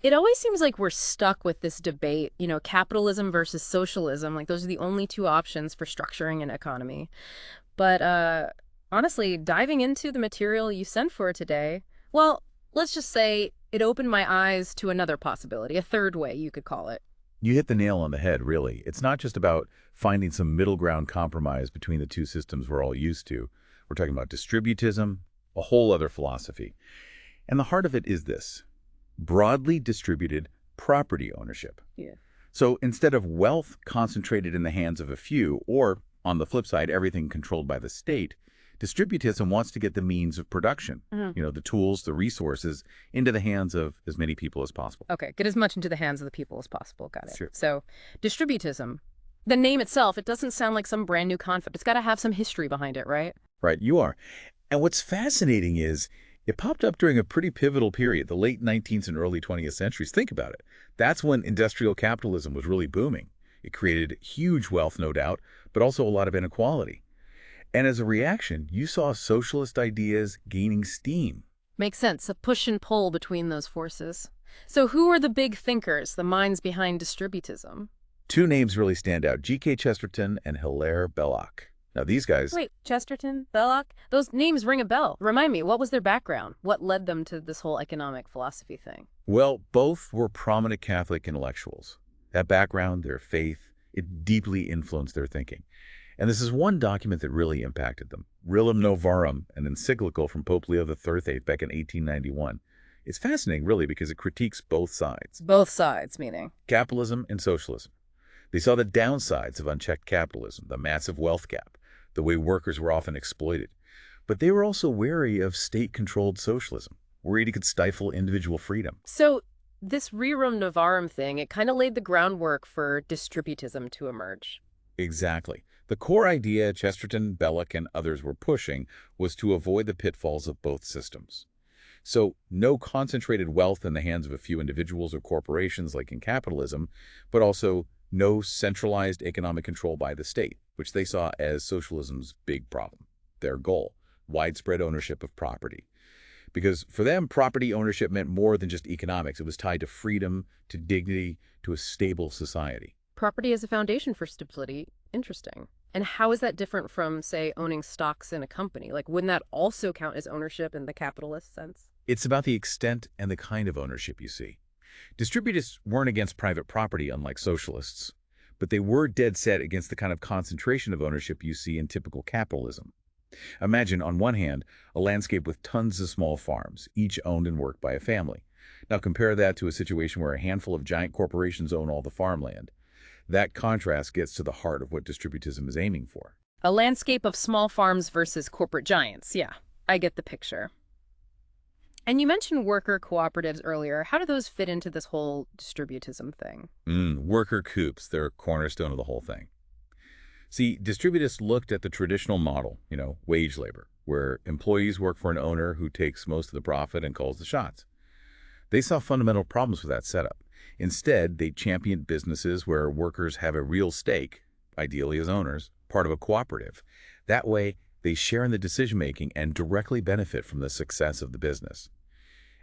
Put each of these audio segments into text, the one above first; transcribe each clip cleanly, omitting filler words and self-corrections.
It always seems like we're stuck with this debate, capitalism versus socialism. Like those are the only two options for structuring an economy. But honestly, diving into the material you sent for today, well, let's just say it opened my eyes to another possibility, a third way you could call it. You hit the nail on the head, really. It's not just about finding some middle ground compromise between the two systems we're all used to. We're talking about distributism, a whole other philosophy. And the heart of it is this: broadly distributed property ownership. Yeah. So instead of wealth concentrated in the hands of a few, or on the flip side, everything controlled by the state, distributism wants to get the means of production, the tools, the resources, into the hands of as many people as possible. Okay, get as much into the hands of the people as possible. Got it. Sure. So, distributism, the name itself, it doesn't sound like some brand new concept. It's got to have some history behind it, right? Right, you are. And what's fascinating is it popped up during a pretty pivotal period, the late 19th and early 20th centuries. Think about it. That's when industrial capitalism was really booming. It created huge wealth, no doubt, but also a lot of inequality. And as a reaction, you saw socialist ideas gaining steam. Makes sense, a push and pull between those forces. So, who are the big thinkers, the minds behind distributism? Two names really stand out: G.K. Chesterton and Hilaire Belloc. Now, these guys, Wait, Chesterton, Belloc? Those names ring a bell. Remind me, what was their background? What led them to this whole economic philosophy thing? well, both were prominent Catholic intellectuals. That background, their faith, it deeply influenced their thinking. And this is one document that really impacted them: Rerum Novarum, an encyclical from Pope Leo XIII back in 1891. It's fascinating, really, because it critiques both sides, Both sides, meaning? capitalism and socialism. They saw the downsides of unchecked capitalism, the massive wealth gap, the way workers were often exploited. But they were also wary of state-controlled socialism, worried it could stifle individual freedom. So, this Rerum Novarum thing, it kind of laid the groundwork for distributism to emerge. Exactly. The core idea Chesterton, Belloc, and others were pushing was to avoid the pitfalls of both systems. So, no concentrated wealth in the hands of a few individuals or corporations like in capitalism, but also no centralized economic control by the state, which they saw as socialism's big problem. Their goal: widespread ownership of property. Because for them, property ownership meant more than just economics. It was tied to freedom, to dignity, to a stable society. Property as a foundation for stability. Interesting. And how is that different from, say, owning stocks in a company? Like, wouldn't that also count as ownership in the capitalist sense? It's about the extent and the kind of ownership you see. Distributists weren't against private property, unlike socialists, but they were dead set against the kind of concentration of ownership you see in typical capitalism. Imagine, on one hand, a landscape with tons of small farms, each owned and worked by a family. Now compare that to a situation where a handful of giant corporations own all the farmland. That contrast gets to the heart of what distributism is aiming for. A landscape of small farms versus corporate giants. Yeah, I get the picture. And you mentioned worker cooperatives earlier. How do those fit into this whole distributism thing? Worker coups, they're a cornerstone of the whole thing. See, distributists looked at the traditional model, wage labor, where employees work for an owner who takes most of the profit and calls the shots. They saw fundamental problems with that setup. Instead, they championed businesses where workers have a real stake, ideally as owners, part of a cooperative. That way, they share in the decision-making and directly benefit from the success of the business.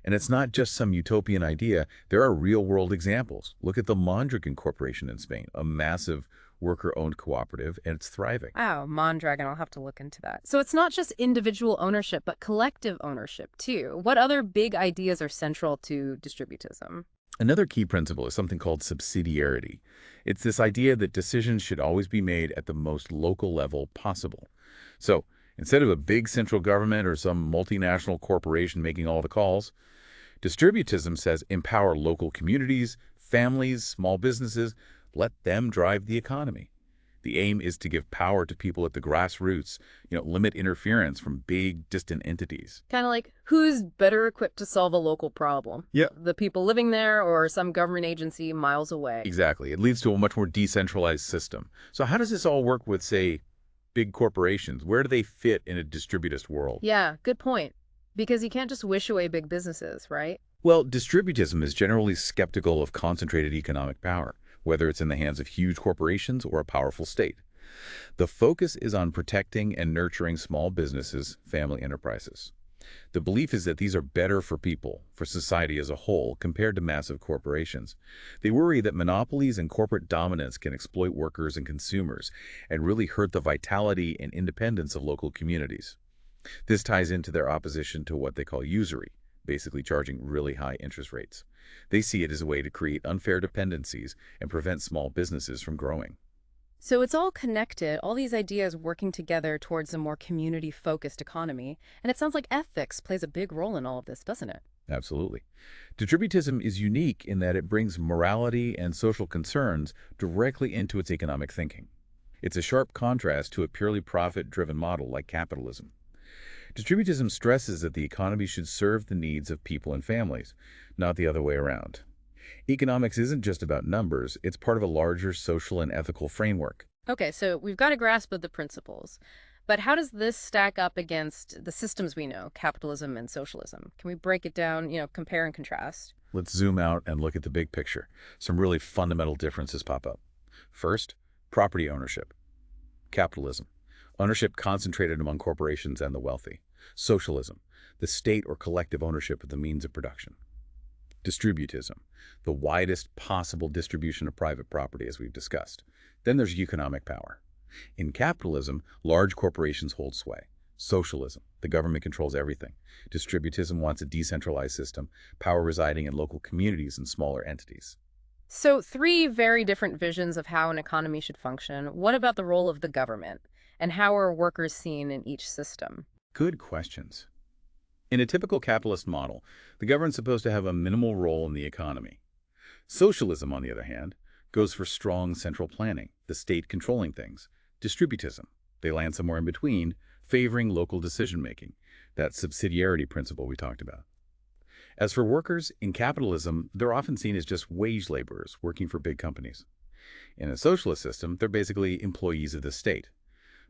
And it's not just some utopian idea. There are real-world examples. Look at the Mondragon Corporation in Spain, a massive worker-owned cooperative, and it's thriving. Wow, Mondragon, I'll have to look into that. So it's not just individual ownership, but collective ownership, too. What other big ideas are central to distributism? Another key principle is something called subsidiarity. It's this idea that decisions should always be made at the most local level possible. So instead of a big central government or some multinational corporation making all the calls, distributism says empower local communities, families, small businesses, let them drive the economy. The aim is to give power to people at the grassroots, limit interference from big, distant entities. Kind of like, who's better equipped to solve a local problem? Yeah. The people living there or some government agency miles away? Exactly. It leads to a much more decentralized system. So how does this all work with, say, big corporations? Where do they fit in a distributist world? Yeah, good point. Because you can't just wish away big businesses, right? Well, distributism is generally skeptical of concentrated economic power, whether it's in the hands of huge corporations or a powerful state. The focus is on protecting and nurturing small businesses, family enterprises. The belief is that these are better for people, for society as a whole, compared to massive corporations. They worry that monopolies and corporate dominance can exploit workers and consumers and really hurt the vitality and independence of local communities. This ties into their opposition to what they call usury, basically charging really high interest rates. They see it as a way to create unfair dependencies and prevent small businesses from growing. So it's all connected, all these ideas working together towards a more community-focused economy. And it sounds like ethics plays a big role in all of this, doesn't it? Absolutely. Distributism is unique in that it brings morality and social concerns directly into its economic thinking. It's a sharp contrast to a purely profit-driven model like capitalism. Distributism stresses that the economy should serve the needs of people and families, not the other way around. Economics isn't just about numbers, it's part of a larger social and ethical framework. Okay, so we've got a grasp of the principles. But how does this stack up against the systems we know, capitalism and socialism? Can we break it down, compare and contrast? Let's zoom out and look at the big picture. Some really fundamental differences pop up. First, property ownership. Capitalism. Ownership concentrated among corporations and the wealthy. Socialism. The state or collective ownership of the means of production. Distributism. The widest possible distribution of private property, as we've discussed. Then there's economic power. In capitalism, large corporations hold sway. Socialism. The government controls everything. Distributism wants a decentralized system, power residing in local communities and smaller entities. So, three very different visions of how an economy should function. What about the role of the government? And how are workers seen in each system? Good questions. In a typical capitalist model, the government's supposed to have a minimal role in the economy. Socialism, on the other hand, goes for strong central planning, the state controlling things. Distributism, they land somewhere in between, favoring local decision-making, that subsidiarity principle we talked about. As for workers, in capitalism, they're often seen as just wage laborers working for big companies. In a socialist system, they're basically employees of the state.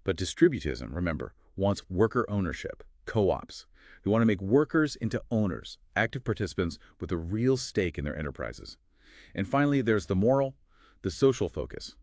But distributism, remember, wants worker ownership, co-ops. They want to make workers into owners, active participants with a real stake in their enterprises. And finally, there's the moral, the social focus.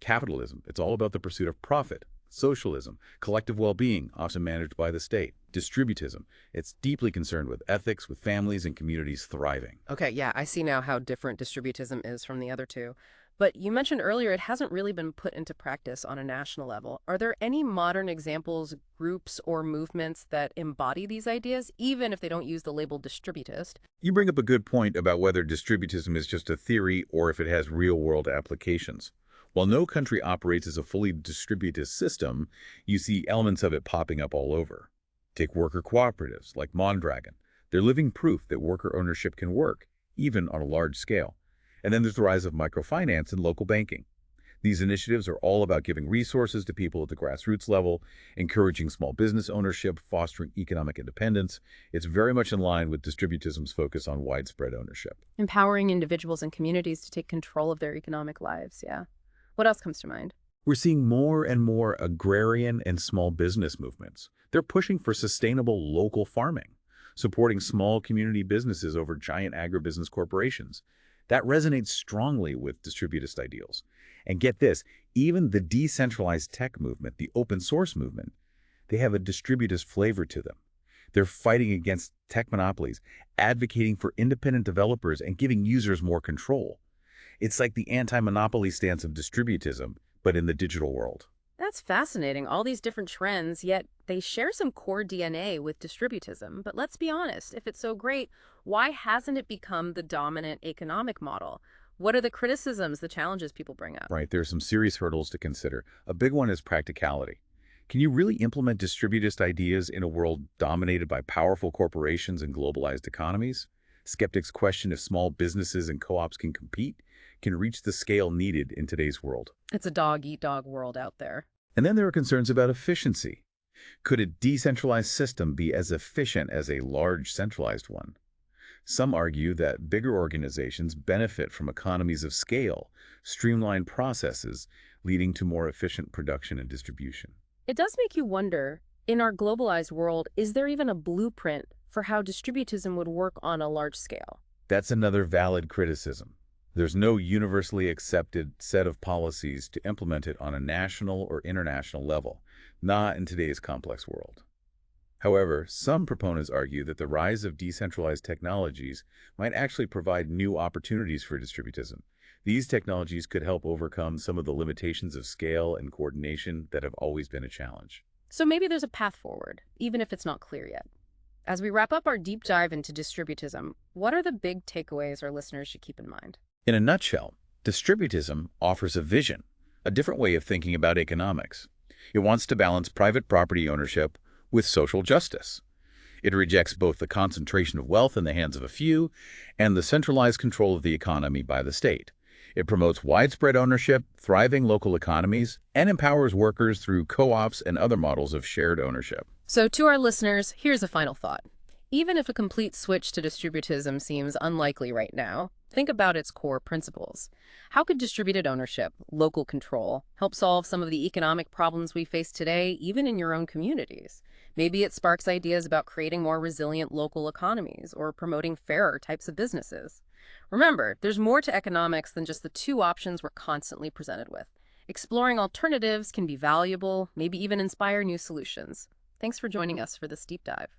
Capitalism, it's all about the pursuit of profit. Socialism, collective well-being, often managed by the state. Distributism, it's deeply concerned with ethics, with families and communities thriving. Okay, yeah, I see now how different distributism is from the other two. But you mentioned earlier it hasn't really been put into practice on a national level. Are there any modern examples, groups, or movements that embody these ideas, even if they don't use the label distributist? You bring up a good point about whether distributism is just a theory or if it has real-world applications. While no country operates as a fully distributist system, you see elements of it popping up all over. Take worker cooperatives like Mondragon. They're living proof that worker ownership can work, even on a large scale. And then there's the rise of microfinance and local banking. These initiatives are all about giving resources to people at the grassroots level, encouraging small business ownership, fostering economic independence. It's very much in line with distributism's focus on widespread ownership. Empowering individuals and communities to take control of their economic lives, yeah. What else comes to mind? We're seeing more and more agrarian and small business movements. They're pushing for sustainable local farming, supporting small community businesses over giant agribusiness corporations. That resonates strongly with distributist ideals. And get this, even the decentralized tech movement, the open source movement, they have a distributist flavor to them. They're fighting against tech monopolies, advocating for independent developers and giving users more control. It's like the anti-monopoly stance of distributism, but in the digital world. That's fascinating, all these different trends, yet they share some core DNA with distributism. But let's be honest, if it's so great, why hasn't it become the dominant economic model? What are the criticisms, the challenges people bring up? Right, there are some serious hurdles to consider. A big one is practicality. Can you really implement distributist ideas in a world dominated by powerful corporations and globalized economies? Skeptics question if small businesses and co-ops can compete, can reach the scale needed in today's world. It's a dog-eat-dog world out there. And then there are concerns about efficiency. Could a decentralized system be as efficient as a large centralized one? Some argue that bigger organizations benefit from economies of scale, streamlined processes, leading to more efficient production and distribution. It does make you wonder, in our globalized world, is there even a blueprint for how distributism would work on a large scale? That's another valid criticism. There's no universally accepted set of policies to implement it on a national or international level, not in today's complex world. However, some proponents argue that the rise of decentralized technologies might actually provide new opportunities for distributism. These technologies could help overcome some of the limitations of scale and coordination that have always been a challenge. So maybe there's a path forward, even if it's not clear yet. As we wrap up our deep dive into distributism, what are the big takeaways our listeners should keep in mind? In a nutshell, distributism offers a vision, a different way of thinking about economics. It wants to balance private property ownership with social justice. It rejects both the concentration of wealth in the hands of a few and the centralized control of the economy by the state. It promotes widespread ownership, thriving local economies, and empowers workers through co-ops and other models of shared ownership. So, to our listeners, here's a final thought. Even if a complete switch to distributism seems unlikely right now, think about its core principles. How could distributed ownership, local control, help solve some of the economic problems we face today, even in your own communities? Maybe it sparks ideas about creating more resilient local economies or promoting fairer types of businesses. Remember, there's more to economics than just the two options we're constantly presented with. Exploring alternatives can be valuable, maybe even inspire new solutions. Thanks for joining us for this deep dive.